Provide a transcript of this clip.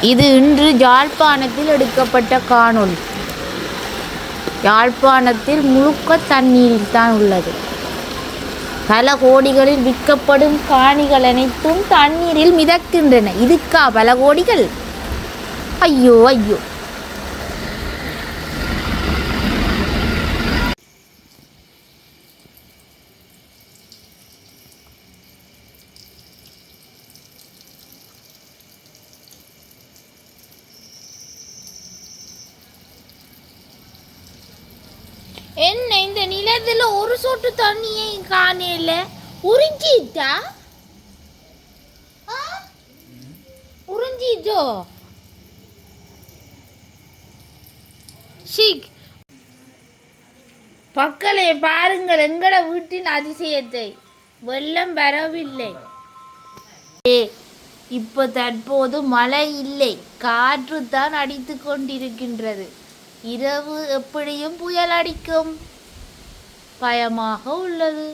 இது இன்று யாழ்ப்பாணத்தில் எடுக்கப்பட்ட காணொளி. யாழ்ப்பாணத்தில் முழுக்க தண்ணீரில் தான் உள்ளது. பல கோடிகளில் விற்கப்படும் காணிகள் அனைத்தும் தண்ணீரில் மிதக்கின்றன. இதுக்கா பல கோடிகள்? ஐயோ ஐயோ. என்ன இந்த நிலத்துல ஒரு சொட்டு தண்ணியை காணல? உறிஞ்சிட்டா? உறிஞ்சிட்டோ? ஷிக், மக்களே பாருங்கள் எங்கட வீட்டின் அதிசயத்தை. வெள்ளம் வரவில்லை. இப்ப தற்போது மழை இல்லை, காற்று தான் அடித்து கொண்டிருக்கின்றது. இரவு எப்படியும் புயல் அடிக்கும், பயமாக உள்ளது.